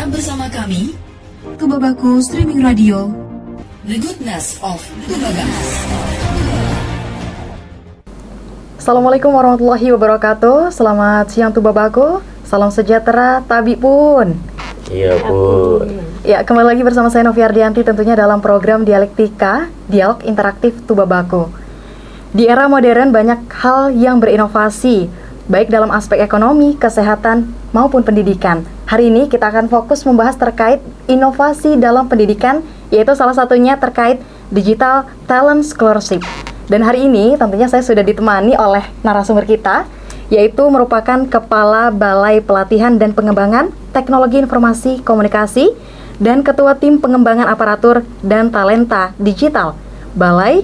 Tetap bersama kami, Tubabaku Streaming Radio. The Goodness of Tubagas. Assalamualaikum warahmatullahi wabarakatuh. Selamat siang Tubabaku. Salam sejahtera Tabi pun. Iya pun. Ya, kembali lagi bersama saya Novi Ardianti tentunya dalam program Dialektika, Dialog Interaktif Tubabaku. Di era modern banyak hal yang berinovasi, baik dalam aspek ekonomi, kesehatan, maupun pendidikan. Hari ini kita akan fokus membahas terkait inovasi dalam pendidikan, yaitu salah satunya terkait Digital Talent Scholarship. Dan hari ini tentunya saya sudah ditemani oleh narasumber kita, yaitu merupakan Kepala Balai Pelatihan dan Pengembangan Teknologi Informasi Komunikasi dan Ketua Tim Pengembangan Aparatur dan Talenta Digital Balai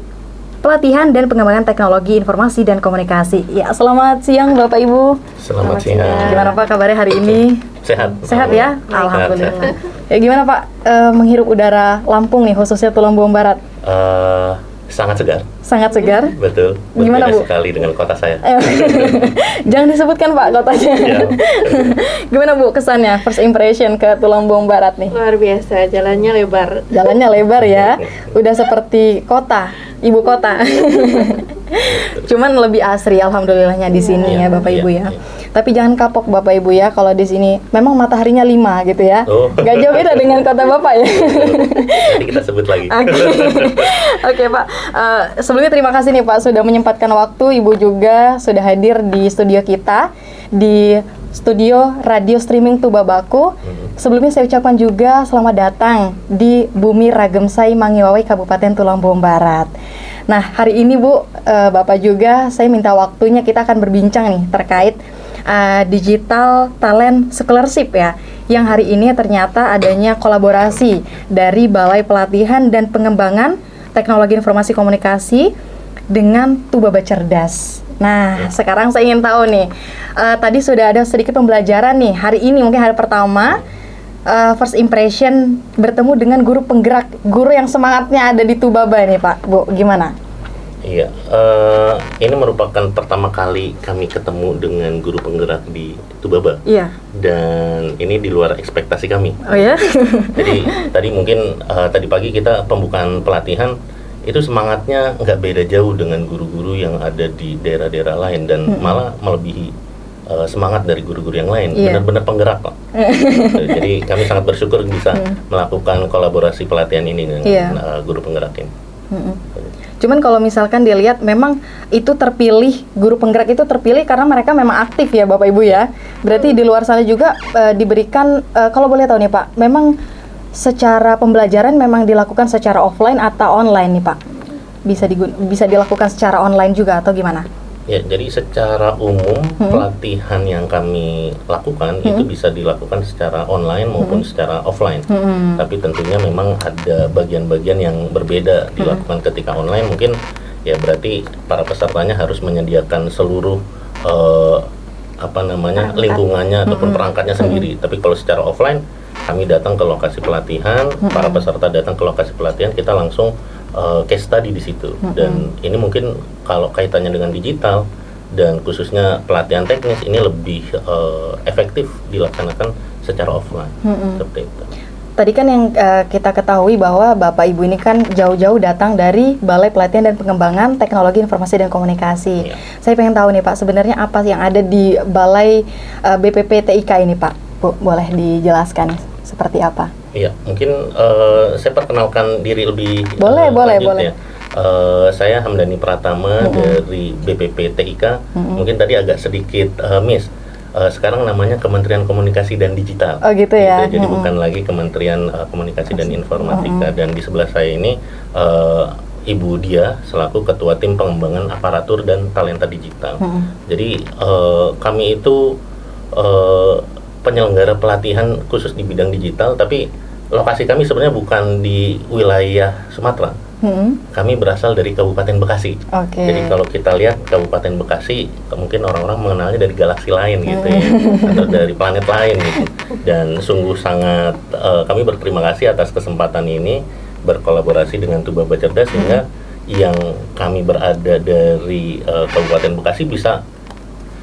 Pelatihan dan Pengembangan Teknologi Informasi dan Komunikasi. Ya, selamat siang Bapak Ibu. Selamat siang. Gimana Pak kabarnya hari ini? Sehat. Sehat ya? Alhamdulillah. Sehat. Ya gimana Pak menghirup udara Lampung nih, khususnya Tulung Bawang Barat? Sangat segar. Sangat segar? Betul. Gimana, Berbeda Bu? sekali dengan kota saya. Jangan disebutkan Pak kotanya. Ya. Gimana Bu kesannya, first impression ke Tulung Bawang Barat nih? Luar biasa, jalannya lebar. Jalannya lebar ya, udah seperti kota, ibu kota. Cuman lebih asri alhamdulillahnya di sini ya Bapak Ibu ya. Tapi jangan kapok Bapak Ibu ya, kalau di sini memang mataharinya 5 gitu ya. Oh. Gak jauh beda dengan kota Bapak ya. Nanti kita sebut lagi. Oke Pak, sebelumnya terima kasih nih Pak sudah menyempatkan waktu, Ibu juga sudah hadir di studio kita, di studio radio streaming Tubabaku. Sebelumnya saya ucapkan juga selamat datang di Bumi Ragemsai Mangiwawai Kabupaten Tulung Bawang Barat. Nah hari ini Bu, Bapak juga saya minta waktunya, kita akan berbincang nih terkait Digital Talent Scholarship ya, yang hari ini ternyata adanya kolaborasi dari Balai Pelatihan dan Pengembangan Teknologi Informasi Komunikasi dengan Tubaba Cerdas. Nah, sekarang saya ingin tahu nih, tadi sudah ada sedikit pembelajaran nih, hari ini mungkin hari pertama, first impression bertemu dengan guru penggerak, guru yang semangatnya ada di Tubaba nih Pak, Bu, gimana? Iya, ini merupakan pertama kali kami ketemu dengan guru penggerak di Tubaba. Iya. Dan ini di luar ekspektasi kami. Oh ya? Jadi tadi mungkin tadi pagi kita pembukaan pelatihan, itu semangatnya nggak beda jauh dengan guru-guru yang ada di daerah-daerah lain, dan malah melebihi semangat dari guru-guru yang lain. Benar-benar penggerak kok. Jadi kami sangat bersyukur bisa melakukan kolaborasi pelatihan ini dengan guru penggerak ini. Cuman kalau misalkan dilihat memang itu terpilih, guru penggerak itu terpilih karena mereka memang aktif ya Bapak Ibu ya. Berarti di luar sana juga diberikan, kalau boleh tahu nih Pak, memang secara pembelajaran memang dilakukan secara offline atau online nih Pak? Bisa dilakukan secara online juga atau gimana? Ya, jadi secara umum pelatihan yang kami lakukan itu bisa dilakukan secara online maupun secara offline. Tapi tentunya memang ada bagian-bagian yang berbeda dilakukan ketika online. Mungkin ya berarti para pesertanya harus menyediakan seluruh lingkungannya ataupun perangkatnya sendiri. Tapi kalau secara offline, kami datang ke lokasi pelatihan, para peserta datang ke lokasi pelatihan, kita langsung case study di situ. Dan ini mungkin kalau kaitannya dengan digital dan khususnya pelatihan teknis, ini lebih efektif dilaksanakan secara offline. Seperti itu. Tadi kan yang kita ketahui bahwa Bapak Ibu ini kan jauh-jauh datang dari Balai Pelatihan dan Pengembangan Teknologi Informasi dan Komunikasi. Saya pengen tahu nih Pak, sebenarnya apa yang ada di Balai BPPTIK ini Pak? Bu, boleh dijelaskan seperti apa? Iya, mungkin saya perkenalkan diri lebih boleh. ya. Saya Hamdani Pratama dari BPPTIK. Mungkin tadi agak sedikit miss. Sekarang namanya Kementerian Komunikasi dan Digital. Oh gitu ya. Jadi bukan lagi Kementerian Komunikasi dan Informatika. Dan di sebelah saya ini Ibu Dia selaku Ketua Tim Pengembangan Aparatur dan Talenta Digital. Jadi kami itu penyelenggara pelatihan khusus di bidang digital, tapi lokasi kami sebenarnya bukan di wilayah Sumatera. Kami berasal dari Kabupaten Bekasi. Jadi kalau kita lihat Kabupaten Bekasi, mungkin orang-orang mengenalnya dari galaksi lain gitu ya, atau dari planet lain gitu. Dan sungguh sangat kami berterima kasih atas kesempatan ini berkolaborasi dengan Tubaba Cerdas, sehingga yang kami berada dari Kabupaten Bekasi bisa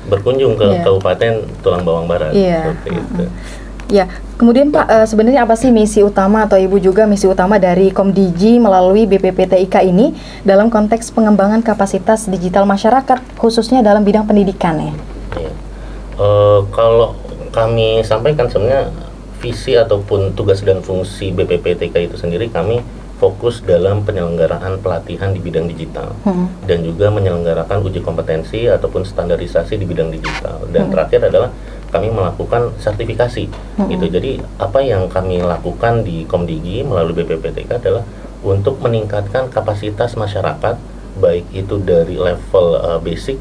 berkunjung ke Kabupaten Tulang Bawang Barat. Seperti itu. Ya, kemudian Pak, sebenarnya apa sih misi utama atau Ibu juga misi utama dari Komdigi melalui BPPTIK ini dalam konteks pengembangan kapasitas digital masyarakat, khususnya dalam bidang pendidikan ya? Iya. Kalau kami sampaikan sebenarnya visi ataupun tugas dan fungsi BPPTIK itu sendiri, kami fokus dalam penyelenggaraan pelatihan di bidang digital dan juga menyelenggarakan uji kompetensi ataupun standarisasi di bidang digital, dan terakhir adalah kami melakukan sertifikasi gitu. Jadi apa yang kami lakukan di Komdigi melalui BPPTIK adalah untuk meningkatkan kapasitas masyarakat, baik itu dari level basic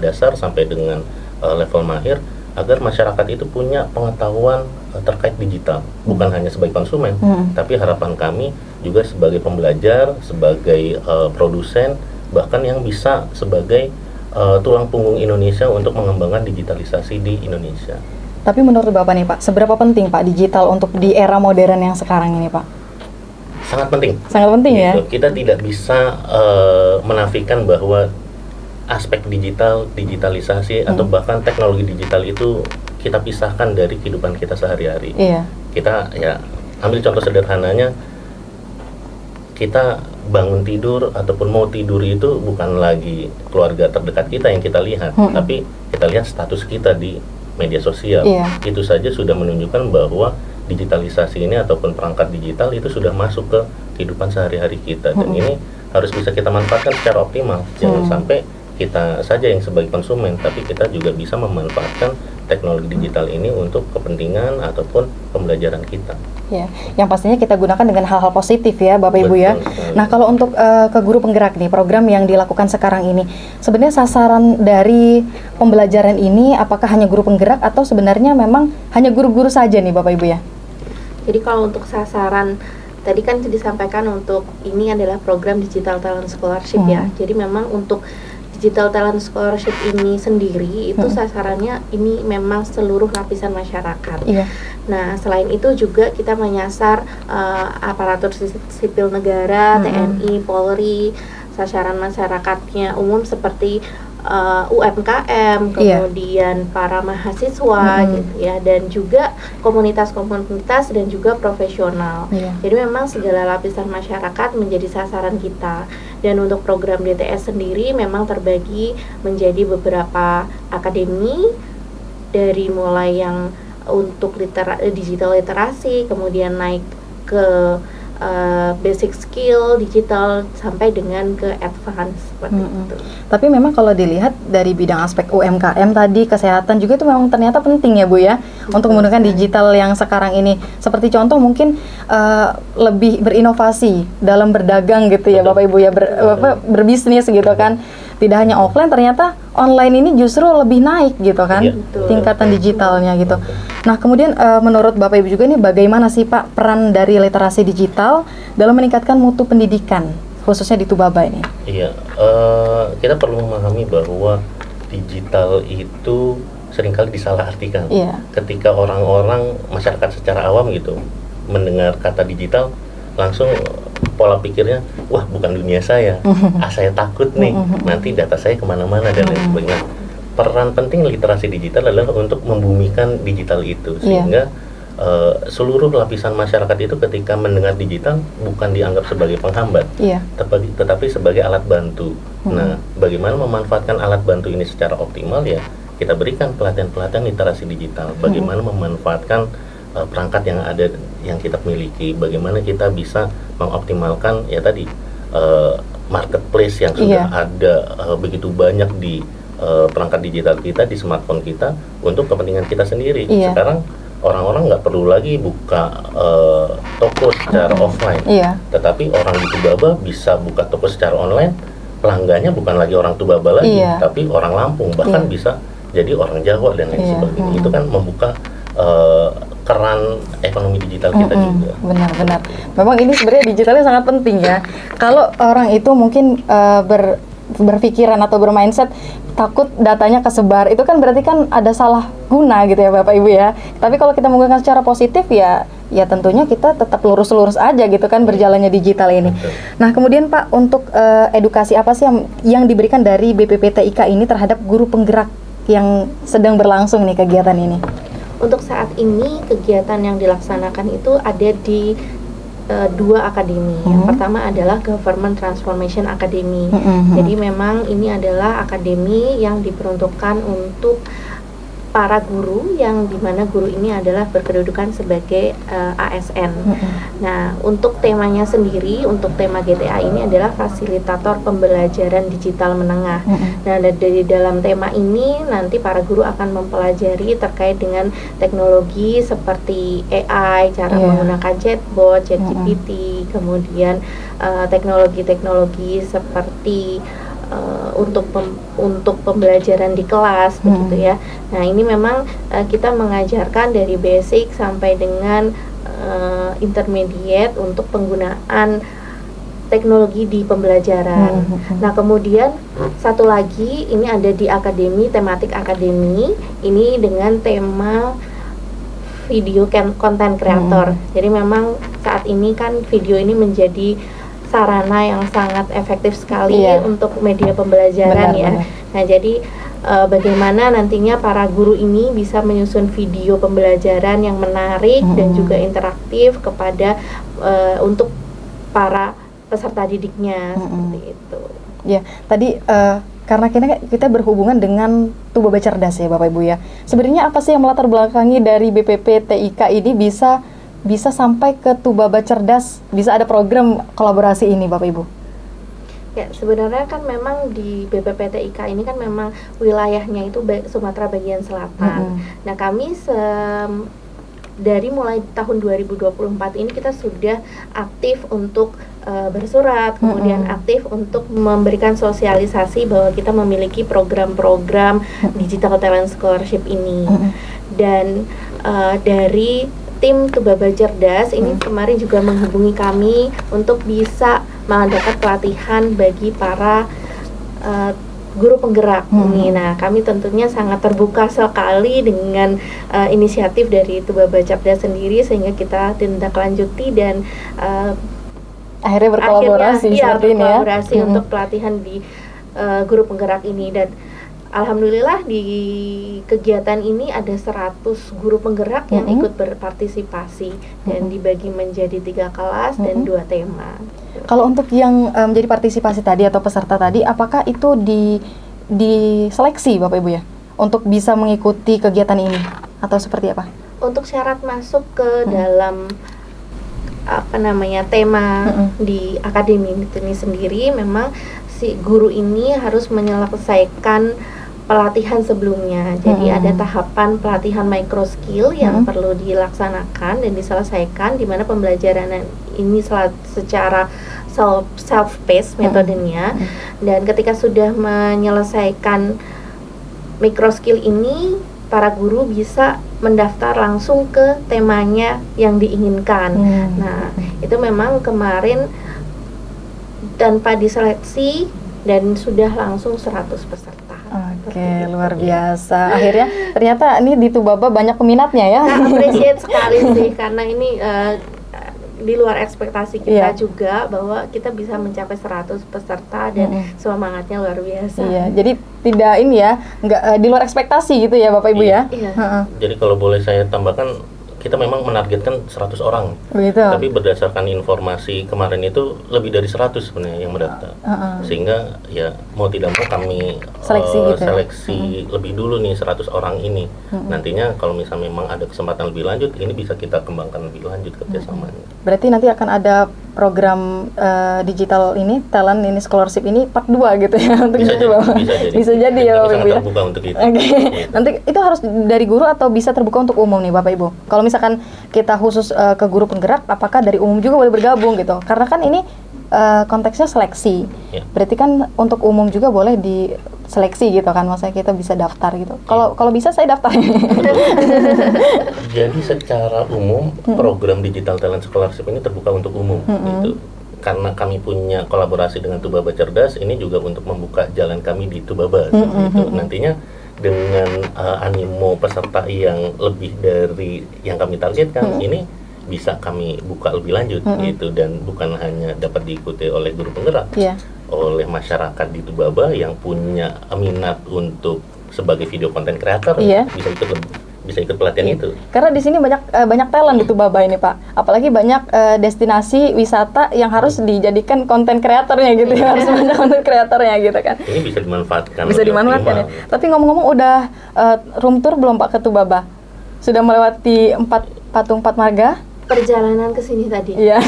dasar sampai dengan level mahir, agar masyarakat itu punya pengetahuan terkait digital, bukan hanya sebagai konsumen, tapi harapan kami juga sebagai pembelajar, sebagai produsen, bahkan yang bisa sebagai tulang punggung Indonesia untuk mengembangkan digitalisasi di Indonesia. Tapi menurut Bapak nih Pak, seberapa penting Pak digital untuk di era modern yang sekarang ini Pak? Sangat penting. Sangat penting gitu. ya? Kita tidak bisa menafikan bahwa aspek digital, digitalisasi atau bahkan teknologi digital itu kita pisahkan dari kehidupan kita sehari-hari. Iya. Kita ya ambil contoh sederhananya, kita bangun tidur ataupun mau tidur itu bukan lagi keluarga terdekat kita yang kita lihat, tapi kita lihat status kita di media sosial. Iya. Itu saja sudah menunjukkan bahwa digitalisasi ini ataupun perangkat digital itu sudah masuk ke kehidupan sehari-hari kita, dan ini harus bisa kita manfaatkan secara optimal. Jangan sampai kita saja yang sebagai konsumen, tapi kita juga bisa memanfaatkan teknologi digital ini untuk kepentingan ataupun pembelajaran kita. Ya, yang pastinya kita gunakan dengan hal-hal positif ya Bapak Ibu ya. Nah, kalau untuk ke guru penggerak nih, program yang dilakukan sekarang ini, sebenarnya sasaran dari pembelajaran ini apakah hanya guru penggerak atau sebenarnya memang hanya guru-guru saja nih Bapak Ibu ya? Jadi kalau untuk sasaran tadi kan disampaikan untuk ini adalah program Digital Talent Scholarship ya. Jadi memang untuk Digital Talent Scholarship ini sendiri itu sasarannya ini memang seluruh lapisan masyarakat. Iya. Nah, selain itu juga kita menyasar aparatur sipil negara, TNI, Polri, sasaran masyarakatnya umum seperti UMKM, kemudian para mahasiswa gitu ya, dan juga komunitas-komunitas dan juga profesional. Jadi memang segala lapisan masyarakat menjadi sasaran kita. Dan untuk program DTS sendiri memang terbagi menjadi beberapa akademi, dari mulai yang untuk digital literasi, kemudian naik ke basic skill digital sampai dengan ke advance seperti itu. Tapi memang kalau dilihat dari bidang aspek UMKM tadi, kesehatan juga itu memang ternyata penting ya Bu ya, untuk menggunakan digital yang sekarang ini. Seperti contoh mungkin lebih berinovasi dalam berdagang gitu ya Bapak Ibu ya, berbisnis gitu kan. Tidak hanya offline, ternyata online ini justru lebih naik gitu kan, tingkatan digitalnya gitu. Nah kemudian menurut Bapak Ibu juga nih, bagaimana sih Pak peran dari literasi digital dalam meningkatkan mutu pendidikan, khususnya di Tubaba ini? Iya, kita perlu memahami bahwa digital itu seringkali disalahartikan. Ketika orang-orang, masyarakat secara awam gitu, mendengar kata digital, langsung pola pikirnya, wah bukan dunia saya, saya takut nih, nanti data saya kemana-mana dan lain sebagainya. Peran penting literasi digital adalah untuk membumikan digital itu, sehingga seluruh lapisan masyarakat itu ketika mendengar digital bukan dianggap sebagai penghambat, tetapi sebagai alat bantu. Nah, bagaimana memanfaatkan alat bantu ini secara optimal ya, kita berikan pelatihan-pelatihan literasi digital, bagaimana memanfaatkan perangkat yang ada, yang kita miliki, bagaimana kita bisa mengoptimalkan ya tadi marketplace yang sudah ada begitu banyak di perangkat digital kita, di smartphone kita, untuk kepentingan kita sendiri. Sekarang orang-orang nggak perlu lagi buka toko secara offline, tetapi orang di Tubaba bisa buka toko secara online. Pelanggannya bukan lagi orang Tubaba lagi, tapi orang Lampung, bahkan bisa jadi orang Jawa dan lain sebagainya. Itu kan membuka keran ekonomi digital kita juga. Benar-benar. Memang ini sebenarnya digitalnya sangat penting ya. Kalau orang itu mungkin berpikiran atau bermindset takut datanya kesebar, itu kan berarti kan ada salah guna gitu ya Bapak Ibu ya. Tapi kalau kita menggunakan secara positif ya tentunya kita tetap lurus-lurus aja gitu kan berjalannya digital ini. Nah kemudian Pak, untuk edukasi apa sih yang diberikan dari BPPTIK ini terhadap guru penggerak yang sedang berlangsung nih kegiatan ini? untuk saat ini kegiatan yang dilaksanakan itu ada di dua akademi. Yang pertama adalah Government Transformation Academy. Jadi memang ini adalah akademi yang diperuntukkan untuk para guru, yang dimana guru ini adalah berkedudukan sebagai ASN. Nah, untuk temanya sendiri, untuk tema GTA ini adalah fasilitator pembelajaran digital menengah. Nah, dari dalam tema ini nanti para guru akan mempelajari terkait dengan teknologi seperti AI, cara menggunakan chatbot, ChatGPT, kemudian teknologi-teknologi seperti untuk pembelajaran di kelas begitu ya. Nah, ini memang kita mengajarkan dari basic sampai dengan intermediate untuk penggunaan teknologi di pembelajaran. Nah, kemudian satu lagi ini ada di akademi, tematik akademi ini dengan tema video content creator. Jadi memang saat ini kan video ini menjadi sarana yang sangat efektif sekali untuk media pembelajaran benar. Nah, jadi bagaimana nantinya para guru ini bisa menyusun video pembelajaran yang menarik dan juga interaktif kepada untuk para peserta didiknya seperti itu. Ya, tadi karena kita berhubungan dengan Tubaba Cerdas ya Bapak Ibu ya. Sebenarnya apa sih yang melatar belakangi dari BPP TIK ini bisa sampai ke Tubaba Cerdas, bisa ada program kolaborasi ini Bapak Ibu? Ya, sebenarnya kan memang di BPP TIK ini kan memang wilayahnya itu Sumatera bagian selatan. Nah, kami dari mulai tahun 2024 ini kita sudah aktif untuk bersurat, kemudian aktif untuk memberikan sosialisasi bahwa kita memiliki program-program Digital Talent Scholarship ini. Dan dari tim Tubaba Cerdas ini kemarin juga menghubungi kami untuk bisa mengadakan pelatihan bagi para guru penggerak ini. Nah, kami tentunya sangat terbuka sekali dengan inisiatif dari Tubaba Cerdas sendiri, sehingga kita tindaklanjuti dan akhirnya berkolaborasi seperti ini ya. Berkolaborasi untuk pelatihan di guru penggerak ini. Dan alhamdulillah di kegiatan ini ada 100 guru penggerak yang ikut berpartisipasi dan dibagi menjadi 3 kelas dan 2 tema. Kalau untuk yang menjadi partisipasi tadi atau peserta tadi, apakah itu diseleksi Bapak Ibu ya untuk bisa mengikuti kegiatan ini atau seperti apa? Untuk syarat masuk ke dalam tema di akademi ini sendiri, memang si guru ini harus menyelesaikan pelatihan sebelumnya. Jadi ada tahapan pelatihan micro skill yang perlu dilaksanakan dan diselesaikan, di mana pembelajaran ini secara self-paced metodenya. Dan ketika sudah menyelesaikan micro skill ini, para guru bisa mendaftar langsung ke temanya yang diinginkan. Nah, itu memang kemarin tanpa diseleksi dan sudah langsung 100 peserta. Oke, luar biasa. Akhirnya ternyata ini di Tubaba banyak peminatnya ya. Nah, appreciate sekali sih, karena ini di luar ekspektasi kita juga, bahwa kita bisa mencapai 100 peserta dan semangatnya luar biasa. Iya, jadi tidak ini ya, nggak di luar ekspektasi gitu ya Bapak Ibu ya. Jadi kalau boleh saya tambahkan, kita memang menargetkan 100 orang. Begitu. Tapi berdasarkan informasi kemarin itu lebih dari 100 sebenarnya yang mendaftar. Sehingga ya mau tidak mau kami seleksi lebih dulu nih 100 orang ini. Nantinya kalau misalnya memang ada kesempatan lebih lanjut, ini bisa kita kembangkan lebih lanjut kerjasamanya. Berarti nanti akan ada program digital ini, talent ini, scholarship ini part 2 gitu ya untuk bisa itu Bapak. Bisa jadi ya Bapak Ibu ya. Terbuka untuk itu. Nanti itu harus dari guru atau bisa terbuka untuk umum nih Bapak Ibu? Kalau misalkan kita khusus ke guru penggerak, apakah dari umum juga boleh bergabung gitu? Karena kan ini konteksnya seleksi. Berarti kan untuk umum juga boleh diseleksi gitu kan, maksudnya kita bisa daftar gitu. Kalau bisa saya daftar. Jadi secara umum program Digital Talent Scholarship ini terbuka untuk umum gitu. Karena kami punya kolaborasi dengan Tubaba Cerdas, ini juga untuk membuka jalan kami di Tubaba gitu. Nantinya dengan animo peserta yang lebih dari yang kami targetkan, ini bisa kami buka lebih lanjut gitu, dan bukan hanya dapat diikuti oleh guru penggerak, oleh masyarakat di Tubaba yang punya minat untuk sebagai video content creator, bisa ikut bisa ikut pelatihan itu. Karena di sini banyak talent di Tubaba ini Pak. Apalagi banyak destinasi wisata yang harus dijadikan konten kreatornya gitu ya, harus banyak konten kreatornya gitu kan. Ini bisa dimanfaatkan. Bisa dimanfaatkan ya. Tapi ngomong-ngomong udah room tour belum Pak ke Tubaba? Sudah melewati 4 patung 4 marga? Perjalanan ke sini tadi. Iya.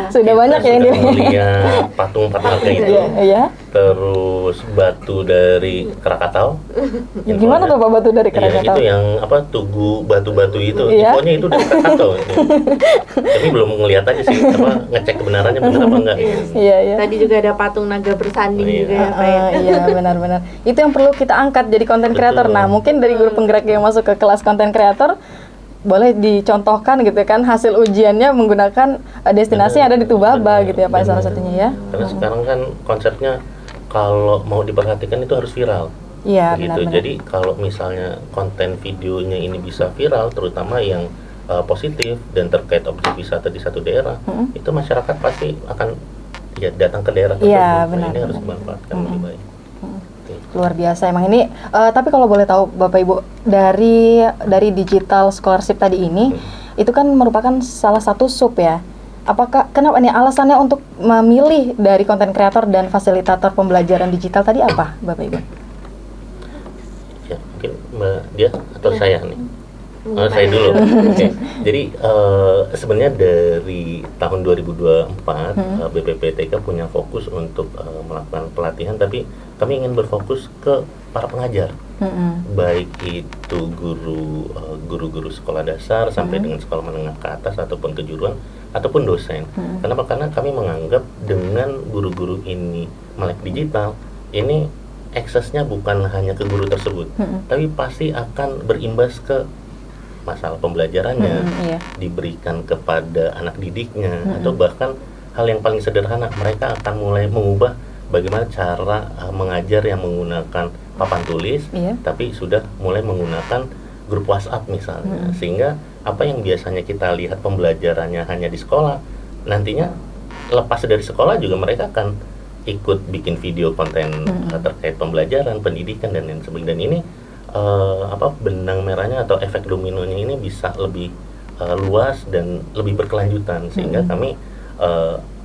Sudah banyak ya ini. Melihat patung 4 marga itu. Iya. Terus batu dari Krakatau. Gimana tuh Pak batu dari Krakatau? Itu yang apa tugu batu-batu itu. Iya. Infonya itu dari Krakatau. Tapi belum ngelihat aja sih, ngecek kebenarannya benar apa enggak. Iya. Tadi juga ada patung naga bersanding juga ya Pak ya. Iya benar-benar. Itu yang perlu kita angkat jadi konten kreator. Nah mungkin dari guru penggerak yang masuk ke kelas konten kreator boleh dicontohkan gitu kan hasil ujiannya menggunakan destinasi yang ada di Tubaba gitu ya Pak salah satunya ya. Karena sekarang kan konsepnya kalau mau diperhatikan itu harus viral. Iya Gitu. benar-benar. Jadi kalau misalnya konten videonya ini bisa viral, terutama yang positif dan terkait objek wisata di satu daerah, itu masyarakat pasti akan ya datang ke daerah tersebut. Iya, benar, ini harus benar. dimanfaatkan lebih baik. Luar biasa emang ini. Tapi kalau boleh tahu Bapak Ibu dari digital scholarship tadi ini itu kan merupakan salah satu sub ya. Apakah kenapa nih alasannya untuk memilih dari konten kreator dan fasilitator pembelajaran digital tadi apa Bapak Ibu? Ya, mungkin Mbak Dia atau Ya. saya nih. Saya dulu. Oke. Jadi sebenarnya dari tahun 2024 BPPTK punya fokus untuk melakukan pelatihan, tapi kami ingin berfokus ke para pengajar, baik itu guru-guru sekolah dasar sampai dengan sekolah menengah ke atas ataupun kejuruan ataupun dosen. Kenapa? Karena kami menganggap dengan guru-guru ini melek digital, ini aksesnya bukan hanya ke guru tersebut, tapi pasti akan berimbas ke masalah pembelajarannya, diberikan kepada anak didiknya, atau bahkan hal yang paling sederhana, mereka akan mulai mengubah bagaimana cara mengajar yang menggunakan papan tulis, tapi sudah mulai menggunakan grup WhatsApp misalnya, sehingga apa yang biasanya kita lihat pembelajarannya hanya di sekolah, nantinya lepas dari sekolah juga mereka akan ikut bikin video konten terkait pembelajaran, pendidikan dan lain sebagainya. Dan ini benang merahnya atau efek dominonya ini bisa lebih luas dan lebih berkelanjutan, sehingga kami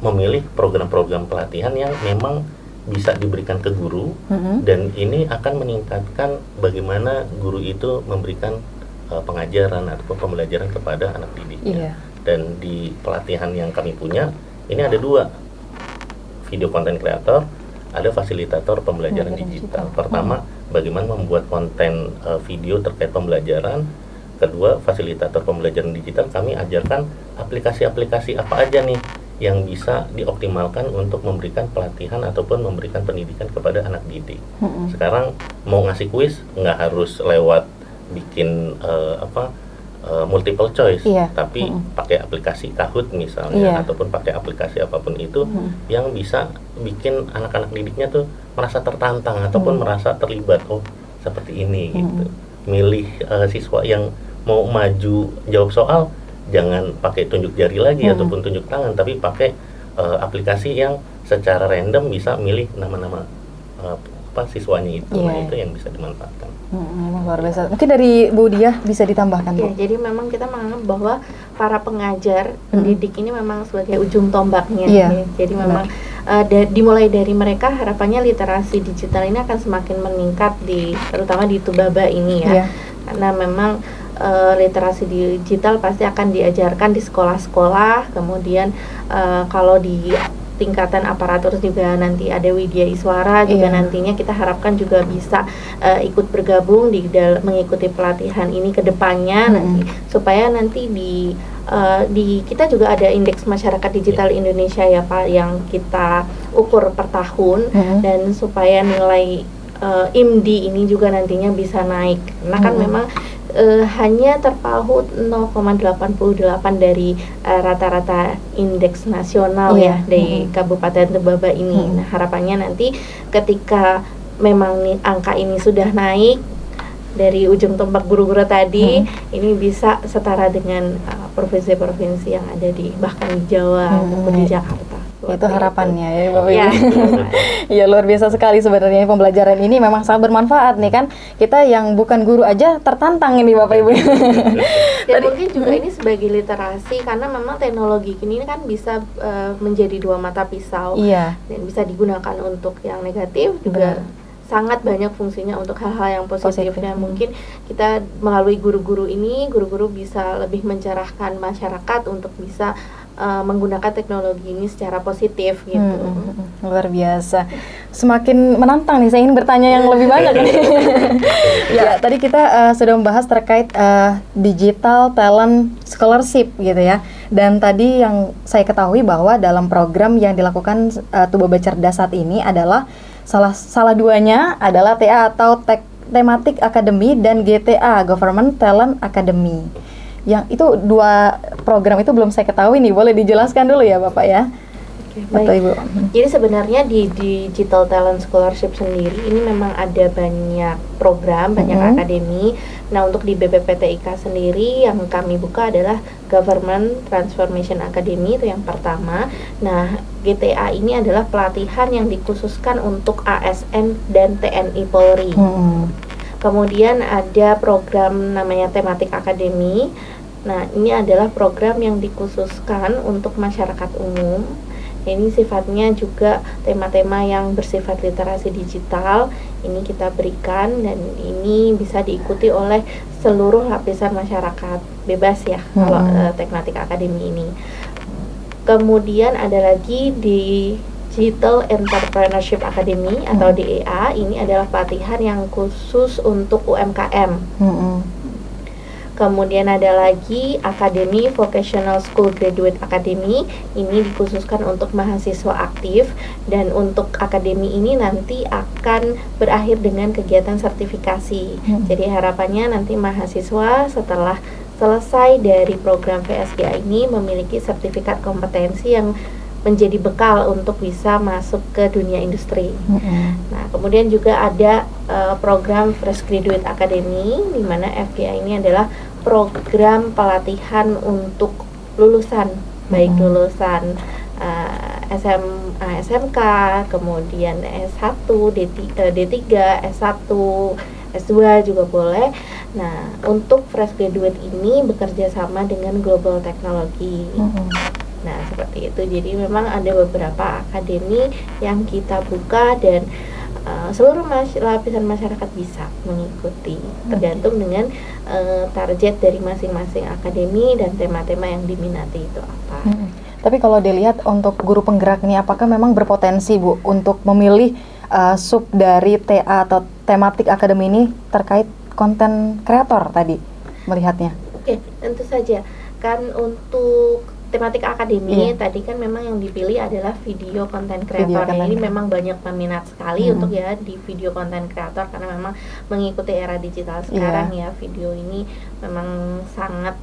memilih program-program pelatihan yang memang bisa diberikan ke guru, dan ini akan meningkatkan bagaimana guru itu memberikan pengajaran ataupun pembelajaran kepada anak didiknya. Dan di pelatihan yang kami punya ini ada 2, video konten kreator, ada fasilitator pembelajaran digital. Pertama, bagaimana membuat konten video terkait pembelajaran. Kedua, fasilitator pembelajaran digital, kami ajarkan aplikasi-aplikasi apa aja nih yang bisa dioptimalkan untuk memberikan pelatihan ataupun memberikan pendidikan kepada anak didik. Sekarang mau ngasih kuis nggak harus lewat bikin multiple choice, tapi pakai aplikasi Kahoot misalnya, ataupun pakai aplikasi apapun itu yang bisa bikin anak-anak didiknya tuh merasa tertantang ataupun merasa terlibat, oh seperti ini gitu. Milih siswa yang mau maju jawab soal, jangan pakai tunjuk jari lagi ataupun tunjuk tangan, tapi pakai aplikasi yang secara random bisa milih nama-nama siswanya itu. Nah, itu yang bisa dimanfaatkan. Memang luar biasa. Mungkin dari Bu Diah bisa ditambahkan, Bu. Jadi memang kita menganggap bahwa para pengajar pendidik ini memang sebagai ujung tombaknya. Jadi memang dimulai dari mereka, harapannya literasi digital ini akan semakin meningkat terutama di Tubaba ini ya. Karena memang literasi digital pasti akan diajarkan di sekolah-sekolah, kemudian kalau di tingkatan aparatur juga nanti ada Widya Iswara juga nantinya kita harapkan juga bisa ikut bergabung mengikuti pelatihan ini ke depannya nanti, supaya nanti di kita juga ada indeks masyarakat digital Indonesia ya Pak, yang kita ukur per tahun, dan supaya nilai IMDi ini juga nantinya bisa naik, karena kan memang hanya terpaut 0,88 dari rata-rata indeks nasional dari Kabupaten Tubaba ini. Nah, harapannya nanti ketika memang angka ini sudah naik dari ujung tombak guru-guru tadi, ini bisa setara dengan provinsi-provinsi yang ada bahkan di Jawa ataupun di Jakarta. Itu harapannya ya Bapak Ya, Ibu. Iya, luar biasa sekali sebenarnya pembelajaran ini memang sangat bermanfaat nih kan. Kita yang bukan guru aja tertantang ini Bapak Ibu. Dan mungkin juga ini sebagai literasi, karena memang teknologi ini kan bisa menjadi dua mata pisau. Iya. Dan bisa digunakan untuk yang negatif juga. Sangat banyak fungsinya untuk hal-hal yang positifnya. Mungkin kita melalui guru-guru ini, guru-guru bisa lebih mencerahkan masyarakat untuk bisa menggunakan teknologi ini secara positif gitu. Luar biasa. Semakin menantang nih, saya ingin bertanya yang lebih banyak nih. Ya, tadi kita sudah membahas terkait digital talent scholarship gitu ya. Dan tadi yang saya ketahui bahwa dalam program yang dilakukan Tubaba Cerdas saat ini adalah salah duanya adalah TA atau Thematic Academy dan GTA Government Talent Academy. Yang itu dua program itu belum saya ketahui nih, boleh dijelaskan dulu ya Bapak ya? Atau Ibu? Jadi sebenarnya di Digital Talent Scholarship sendiri ini memang ada banyak program, banyak akademi. Nah, untuk di BPPTIK sendiri yang kami buka adalah Government Transformation Academy, itu yang pertama. Nah, GTA ini adalah pelatihan yang dikhususkan untuk ASN dan TNI Polri. Kemudian ada program namanya Thematic Academy. Nah, ini adalah program yang dikhususkan untuk masyarakat umum. Ini sifatnya juga tema-tema yang bersifat literasi digital. Ini kita berikan dan ini bisa diikuti oleh seluruh lapisan masyarakat, bebas ya kalau Thematic Academy ini. Kemudian ada lagi di Digital Entrepreneurship Academy atau DEA. Ini adalah pelatihan yang khusus untuk UMKM. Kemudian ada lagi Academy Vocational School Graduate Academy. Ini dikhususkan untuk mahasiswa aktif, dan untuk akademi ini nanti akan berakhir dengan kegiatan sertifikasi. Jadi harapannya nanti mahasiswa setelah selesai dari program VSGA ini memiliki sertifikat kompetensi yang menjadi bekal untuk bisa masuk ke dunia industri. Nah, kemudian juga ada program Fresh Graduate Academy, di mana FGA ini adalah program pelatihan untuk lulusan, baik lulusan SMA, SMK, kemudian S1, D3, S1, S2 juga boleh. Nah, untuk fresh graduate ini bekerja sama dengan Global Technology. Nah, seperti itu. Jadi memang ada beberapa akademi yang kita buka dan seluruh lapisan masyarakat bisa mengikuti, tergantung dengan target dari masing-masing akademi dan tema-tema yang diminati itu apa. Tapi kalau dilihat untuk guru penggerak ini, apakah memang berpotensi Bu untuk memilih sub dari TA atau Thematic Academy ini terkait konten kreator tadi melihatnya? Oke, tentu saja. Kan untuk Thematic Academy tadi kan memang yang dipilih adalah video konten kreator. Ini memang banyak peminat sekali untuk ya di video konten kreator, karena memang mengikuti era digital sekarang ya, video ini memang sangat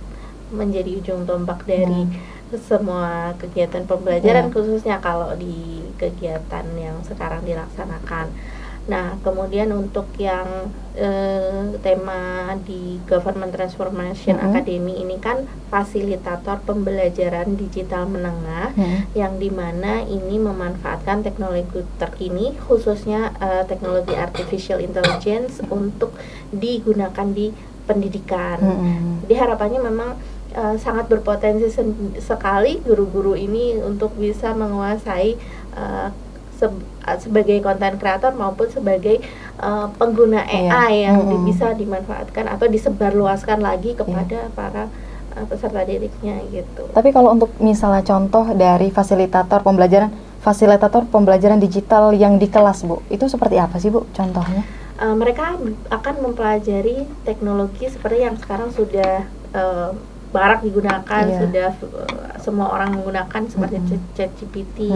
menjadi ujung tombak dari semua kegiatan pembelajaran, khususnya kalau di kegiatan yang sekarang dilaksanakan. Nah, kemudian untuk yang tema di Government Transformation Academy ini kan fasilitator pembelajaran digital menengah, yang dimana ini memanfaatkan teknologi terkini, khususnya teknologi artificial intelligence untuk digunakan di pendidikan. Jadi harapannya memang sangat berpotensi sekali guru-guru ini untuk bisa menguasai sebagai konten kreator maupun sebagai pengguna AI yang bisa dimanfaatkan atau disebarluaskan lagi kepada para peserta didiknya gitu. Tapi kalau untuk misalnya contoh dari fasilitator pembelajaran digital yang di kelas Bu, itu seperti apa sih Bu contohnya? Mereka akan mempelajari teknologi seperti yang sekarang sudah marak digunakan, sudah semua orang menggunakan, seperti ChatGPT,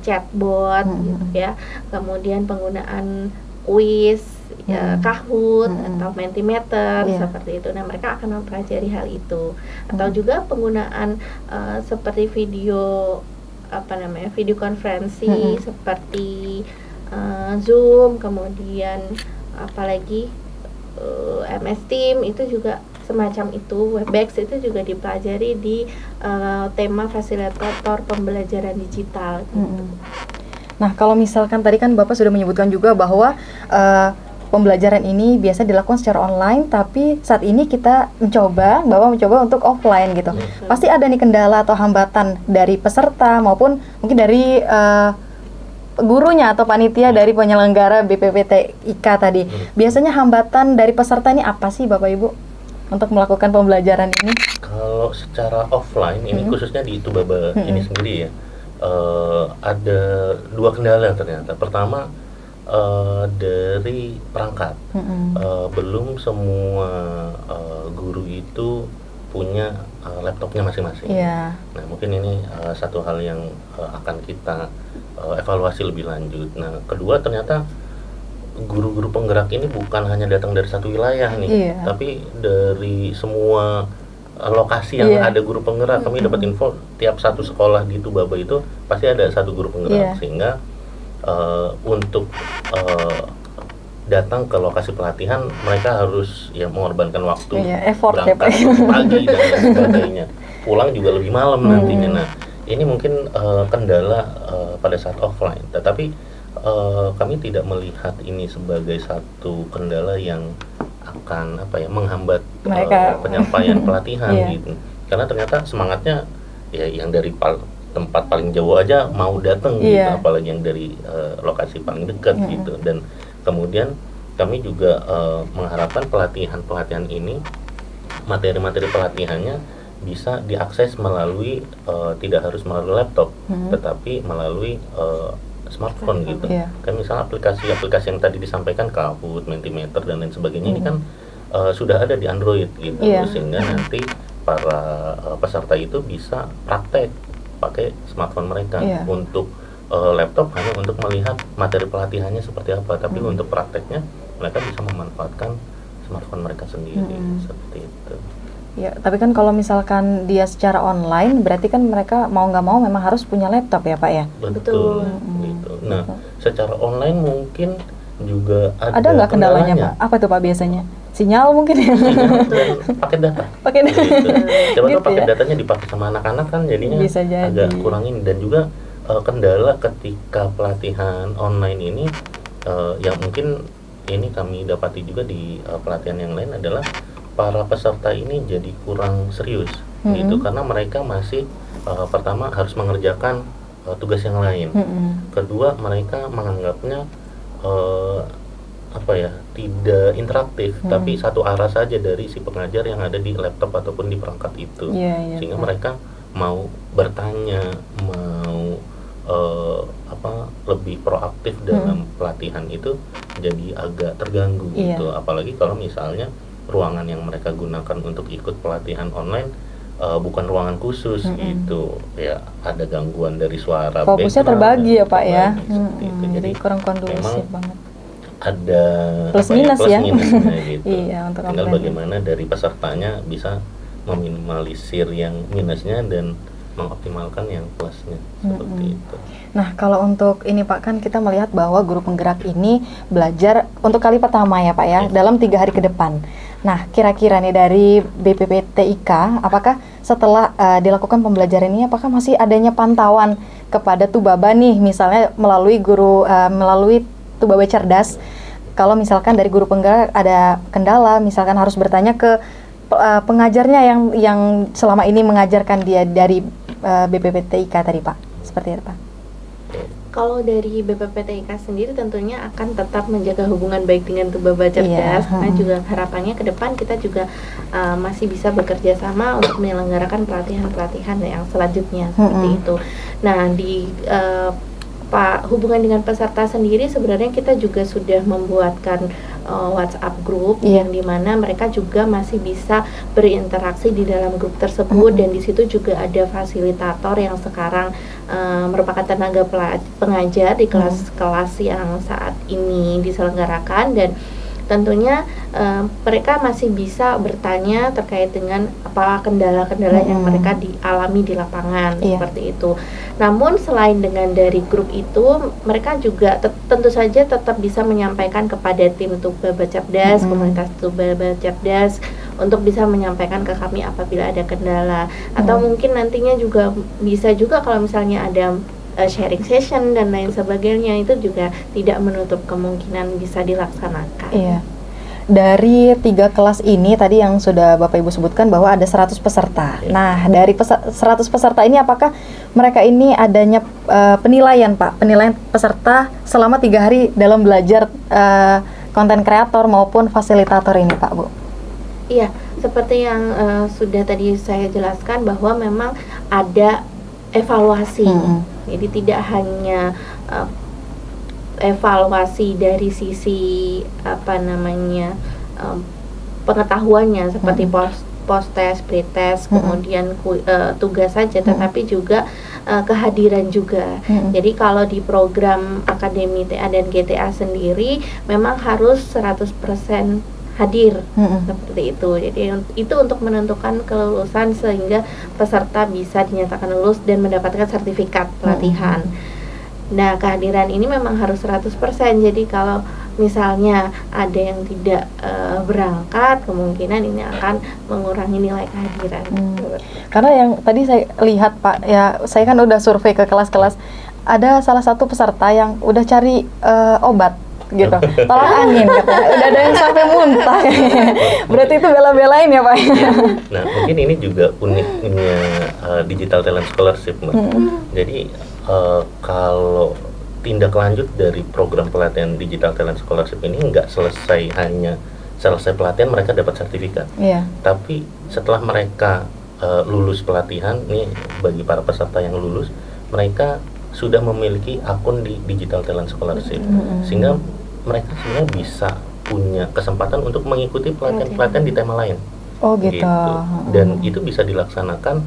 chatbot, gitu ya. Kemudian penggunaan quiz, Kahoot atau Mentimeter seperti itu. Nah, mereka akan mempelajari hal itu. Atau juga penggunaan seperti video video konferensi seperti Zoom, kemudian apalagi MS Team, itu juga semacam itu, Webex itu juga dipelajari di tema fasilitator pembelajaran digital. Gitu. Nah, kalau misalkan tadi kan Bapak sudah menyebutkan juga bahwa pembelajaran ini biasa dilakukan secara online, tapi saat ini kita Bapak mencoba untuk offline gitu. Pasti ada nih kendala atau hambatan dari peserta maupun mungkin dari gurunya atau panitia dari penyelenggara BPPTIK tadi. Biasanya hambatan dari peserta ini apa sih Bapak Ibu untuk melakukan pembelajaran ini? Kalau secara offline ini khususnya di Tubaba ini sendiri ya, ada 2 kendala ternyata. Pertama, dari perangkat, belum semua guru itu punya laptopnya masing-masing. Nah, mungkin ini satu hal yang akan kita evaluasi lebih lanjut. Nah, kedua, ternyata guru-guru penggerak ini bukan hanya datang dari satu wilayah nih, tapi dari semua lokasi yang ada guru penggerak. Kami dapat info tiap satu sekolah di Tubaba itu pasti ada satu guru penggerak, sehingga untuk datang ke lokasi pelatihan mereka harus mengorbankan waktu, effort berangkat pagi dan lain sebagainya, pulang juga lebih malam nantinya. Nah, ini mungkin kendala pada saat offline, tetapi kami tidak melihat ini sebagai satu kendala yang akan menghambat penyampaian pelatihan gitu, karena ternyata semangatnya ya yang dari tempat paling jauh aja mau datang gitu, apalagi yang dari lokasi paling dekat gitu. Dan kemudian kami juga mengharapkan pelatihan ini, materi-materi pelatihannya bisa diakses melalui tidak harus melalui laptop, tetapi melalui smartphone gitu. Kan misalnya aplikasi-aplikasi yang tadi disampaikan, Kahoot, Mentimeter dan lain sebagainya ini kan sudah ada di Android gitu, sehingga nanti para peserta itu bisa praktek pakai smartphone mereka. Untuk laptop hanya untuk melihat materi pelatihannya seperti apa, tapi untuk prakteknya mereka bisa memanfaatkan smartphone mereka sendiri, seperti itu. Ya, tapi kan kalau misalkan dia secara online, berarti kan mereka mau nggak mau memang harus punya laptop ya Pak ya? Betul. Gitu. Nah, secara online mungkin juga ada nggak kendalanya Pak? Apa tuh Pak biasanya? Sinyal mungkin ya? Dan paket data. Gitu. Coba tuh paket datanya dipakai sama anak-anak kan jadinya bisa jadi agak kurangin. Dan juga kendala ketika pelatihan online ini yang mungkin ini kami dapati juga di pelatihan yang lain adalah para peserta ini jadi kurang serius gitu, karena mereka masih pertama harus mengerjakan tugas yang lain. Kedua, mereka menganggapnya tidak interaktif, tapi satu arah saja dari si pengajar yang ada di laptop ataupun di perangkat itu. Sehingga mereka mau bertanya, mau lebih proaktif dalam pelatihan itu jadi agak terganggu gitu. Apalagi kalau misalnya ruangan yang mereka gunakan untuk ikut pelatihan online bukan ruangan khusus gitu, ya ada gangguan dari suara, fokusnya terbagi ya Pak ya. Jadi kurang kondusif banget. Ada plus minus ya, gitu. Untuk tinggal bagaimana dari pesertanya bisa meminimalisir yang minusnya dan mengoptimalkan yang plusnya, seperti itu. Nah, kalau untuk ini Pak, kan kita melihat bahwa guru penggerak ini belajar untuk kali pertama ya Pak ya, dalam 3 hari ke depan. Nah, kira-kira nih dari BPPTIK, apakah setelah dilakukan pembelajaran ini, apakah masih adanya pantauan kepada Tubaba nih, misalnya melalui melalui Tubaba Cerdas, kalau misalkan dari guru penggerak ada kendala, misalkan harus bertanya ke pengajarnya yang selama ini mengajarkan dia dari BPPTIK tadi Pak, seperti itu Pak. Kalau dari BPPTIK sendiri tentunya akan tetap menjaga hubungan baik dengan Tubaba Cerdas. Nah, juga harapannya ke depan kita juga masih bisa bekerja sama untuk menyelenggarakan pelatihan-pelatihan yang selanjutnya, seperti itu. Nah, di hubungan dengan peserta sendiri sebenarnya kita juga sudah membuatkan WhatsApp group yang dimana mereka juga masih bisa berinteraksi di dalam grup tersebut, dan di situ juga ada fasilitator yang sekarang merupakan tenaga pengajar di kelas-kelas yang saat ini diselenggarakan, dan tentunya mereka masih bisa bertanya terkait dengan apa kendala-kendala yang mereka dialami di lapangan, seperti itu. Namun selain dengan dari grup itu, mereka juga tentu saja tetap bisa menyampaikan kepada tim Tubaba Cerdas, komunitas Tubaba Cerdas, untuk bisa menyampaikan ke kami apabila ada kendala, atau mungkin nantinya juga bisa juga kalau misalnya ada sharing session dan lain sebagainya, itu juga tidak menutup kemungkinan bisa dilaksanakan. Iya. Dari 3 kelas ini tadi yang sudah Bapak Ibu sebutkan bahwa ada 100 peserta. Nah, dari 100 peserta ini apakah mereka ini adanya penilaian Pak? Penilaian peserta selama 3 hari dalam belajar konten kreator maupun fasilitator ini Pak, Bu? Iya, seperti yang sudah tadi saya jelaskan bahwa memang ada evaluasi. Jadi tidak hanya evaluasi dari sisi pengetahuannya seperti post test, pre-test, kemudian tugas saja, tetapi juga kehadiran juga. Jadi kalau di program Akademi TA dan GTA sendiri memang harus 100% hadir, seperti itu. Jadi itu untuk menentukan kelulusan sehingga peserta bisa dinyatakan lulus dan mendapatkan sertifikat pelatihan. Nah, kehadiran ini memang harus 100%. Jadi kalau misalnya ada yang tidak berangkat, kemungkinan ini akan mengurangi nilai kehadiran. Karena yang tadi saya lihat Pak, ya saya kan udah survei ke kelas-kelas, ada salah satu peserta yang udah cari obat gitu, tolak angin katanya. Udah ada yang sampai muntah. Berarti itu bela-belain ya Pak? Nah, mungkin ini juga uniknya Digital Talent Scholarship, Mbak. Jadi kalau tindak lanjut dari program pelatihan Digital Talent Scholarship ini nggak hanya selesai pelatihan mereka dapat sertifikat, tapi setelah mereka lulus pelatihan, nih bagi para peserta yang lulus, mereka sudah memiliki akun di Digital Talent Scholarship, sehingga mereka sebenarnya bisa punya kesempatan untuk mengikuti pelatihan-pelatihan di tema lain. Oh gitu. Dan itu bisa dilaksanakan,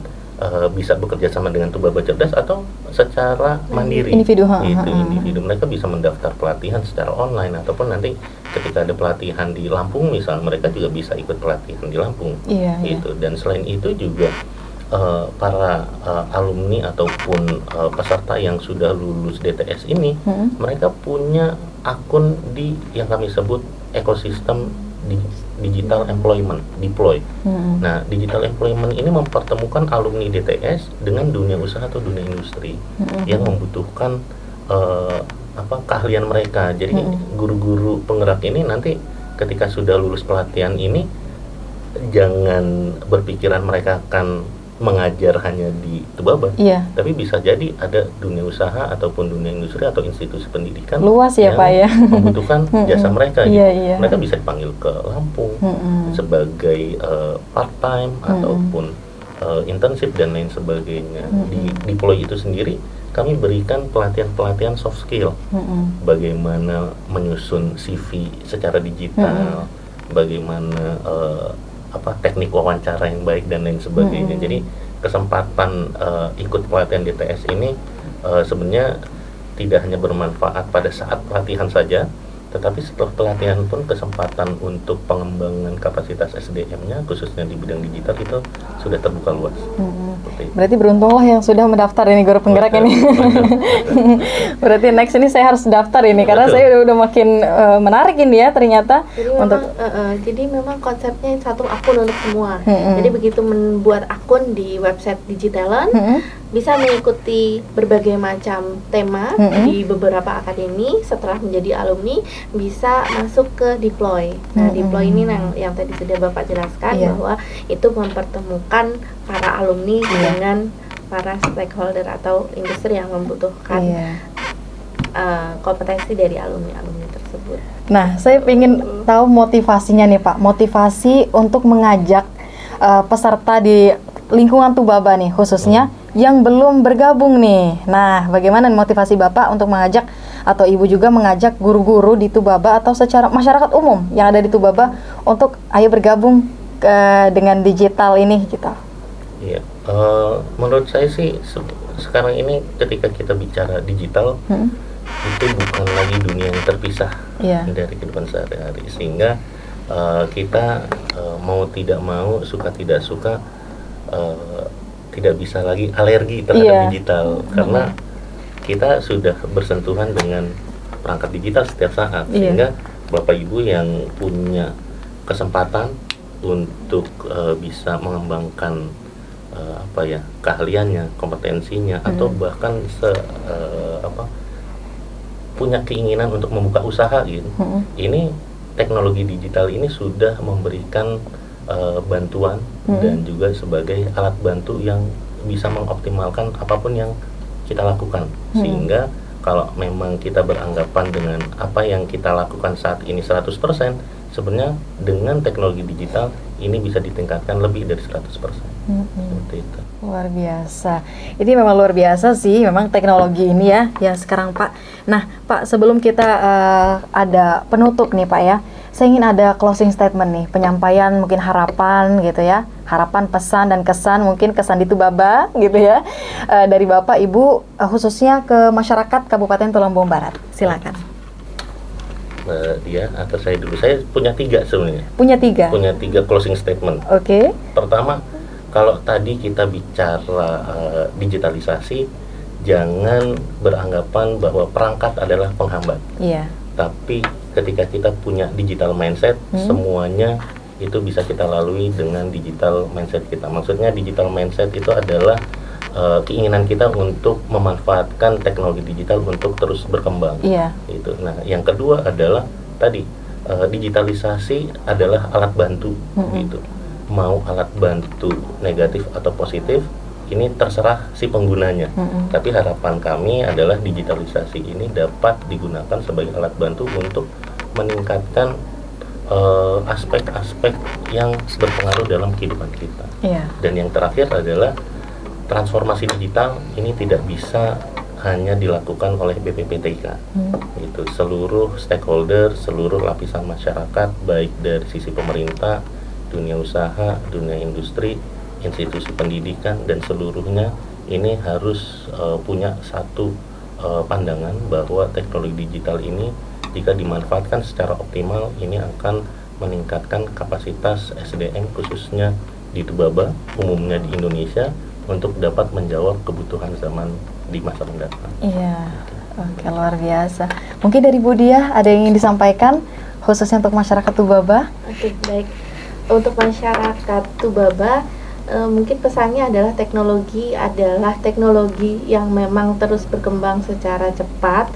bisa bekerja sama dengan Tubaba Cerdas atau secara mandiri. Individu. Individu. Mereka bisa mendaftar pelatihan secara online, ataupun nanti ketika ada pelatihan di Lampung misalnya, mereka juga bisa ikut pelatihan di Lampung. Gitu. Dan selain itu juga para alumni ataupun peserta yang sudah lulus DTS ini, mereka punya akun di yang kami sebut ekosistem digital employment, deploy. Nah, digital employment ini mempertemukan alumni DTS dengan dunia usaha atau dunia industri yang membutuhkan keahlian mereka. Jadi guru-guru penggerak ini nanti ketika sudah lulus pelatihan ini, jangan berpikiran mereka akan mengajar hanya di Tubaba, tapi bisa jadi ada dunia usaha ataupun dunia industri atau institusi pendidikan luas ya Pak ya, membutuhkan jasa mereka. Mereka bisa dipanggil ke Lampung sebagai part time ataupun internship dan lain sebagainya. Di deploy itu sendiri kami berikan pelatihan-pelatihan soft skill, bagaimana menyusun CV secara digital, bagaimana teknik wawancara yang baik dan lain sebagainya. Jadi kesempatan ikut pelatihan DTS ini sebenarnya tidak hanya bermanfaat pada saat pelatihan saja, tetapi setelah pelatihan pun kesempatan untuk pengembangan kapasitas SDM-nya khususnya di bidang digital itu sudah terbuka luas. Berarti beruntunglah yang sudah mendaftar ini guru penggerak ini. Berarti next ini saya harus daftar ini karena saya udah makin menarik ini ya ternyata. Jadi memang konsepnya satu akun untuk semua. Jadi begitu membuat akun di website Digitalent, bisa mengikuti berbagai macam tema di beberapa akademi. Setelah menjadi alumni bisa masuk ke deploy. Nah, deploy ini yang tadi sudah Bapak jelaskan bahwa itu mempertemukan para alumni dengan para stakeholder atau industri yang membutuhkan kompetensi dari alumni-alumni tersebut. Nah, saya ingin tahu motivasinya nih Pak, motivasi untuk mengajak peserta di lingkungan Tubaba nih khususnya yang belum bergabung nih. Nah, bagaimana motivasi Bapak untuk mengajak atau Ibu juga mengajak guru-guru di Tubaba atau secara masyarakat umum yang ada di Tubaba untuk ayo bergabung dengan digital ini kita? Iya, menurut saya sih sekarang ini ketika kita bicara digital itu bukan lagi dunia yang terpisah dari kehidupan sehari-hari, sehingga kita mau tidak mau, suka tidak suka, tidak bisa lagi alergi terhadap digital karena kita sudah bersentuhan dengan perangkat digital setiap saat, sehingga Bapak Ibu yang punya kesempatan untuk bisa mengembangkan keahliannya, kompetensinya, atau bahkan punya keinginan untuk membuka usaha gitu. Ini teknologi digital ini sudah memberikan bantuan dan juga sebagai alat bantu yang bisa mengoptimalkan apapun yang kita lakukan. Sehingga kalau memang kita beranggapan dengan apa yang kita lakukan saat ini 100%, sebenarnya dengan teknologi digital ini bisa ditingkatkan lebih dari 100%. Seperti itu. Luar biasa. Ini memang luar biasa sih, memang teknologi ini ya sekarang Pak. Nah Pak, sebelum kita ada penutup nih Pak ya, saya ingin ada closing statement nih, penyampaian mungkin harapan gitu ya, harapan, pesan dan kesan, mungkin kesan di Tubaba gitu ya, dari Bapak Ibu khususnya ke masyarakat Kabupaten Tulungagung Barat. Silakan. Dia atau saya dulu, saya punya 3 sebenarnya. Punya 3 closing statement. Oke. Pertama, kalau tadi kita bicara digitalisasi, jangan beranggapan bahwa perangkat adalah penghambat. Iya. Tapi ketika kita punya digital mindset, semuanya itu bisa kita lalui dengan digital mindset kita. Maksudnya digital mindset itu adalah keinginan kita untuk memanfaatkan teknologi digital untuk terus berkembang. Iya. Itu. Nah, yang kedua adalah tadi digitalisasi adalah alat bantu, gitu. Mau alat bantu negatif atau positif, ini terserah si penggunanya. Tapi harapan kami adalah digitalisasi ini dapat digunakan sebagai alat bantu untuk meningkatkan aspek-aspek yang berpengaruh dalam kehidupan kita. Iya. Dan yang terakhir adalah transformasi digital ini tidak bisa hanya dilakukan oleh BPPTK. Gitu. Seluruh stakeholder, seluruh lapisan masyarakat, baik dari sisi pemerintah, dunia usaha, dunia industri, institusi pendidikan, dan seluruhnya ini harus punya satu pandangan bahwa teknologi digital ini jika dimanfaatkan secara optimal ini akan meningkatkan kapasitas SDM khususnya di Tubaba, umumnya di Indonesia, untuk dapat menjawab kebutuhan zaman di masa mendatang. Iya, oke, luar biasa. Mungkin dari Bu Diah ada yang ingin disampaikan khususnya untuk masyarakat Tubaba? Oke, baik. Untuk masyarakat Tubaba, mungkin pesannya adalah teknologi yang memang terus berkembang secara cepat.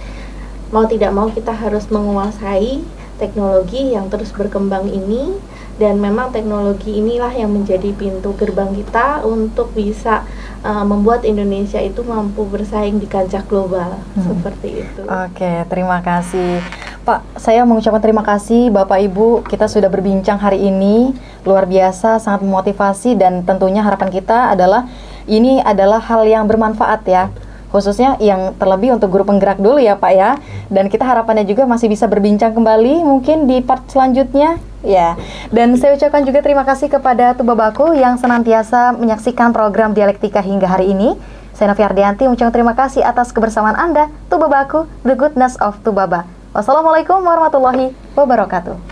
Mau tidak mau kita harus menguasai teknologi yang terus berkembang ini, dan memang teknologi inilah yang menjadi pintu gerbang kita untuk bisa membuat Indonesia itu mampu bersaing di kancah global. Seperti itu. Oke, terima kasih Pak. Saya mengucapkan terima kasih Bapak Ibu, kita sudah berbincang hari ini, luar biasa, sangat memotivasi, dan tentunya harapan kita adalah ini adalah hal yang bermanfaat ya, khususnya yang terlebih untuk guru penggerak dulu ya Pak ya. Dan kita harapannya juga masih bisa berbincang kembali mungkin di part selanjutnya ya. Dan saya ucapkan juga terima kasih kepada Tubabaku yang senantiasa menyaksikan program Dialektika hingga hari ini. Saya Novi Ardianti mengucapkan terima kasih atas kebersamaan Anda. Tubabaku, the goodness of Tubaba. Wassalamualaikum warahmatullahi wabarakatuh.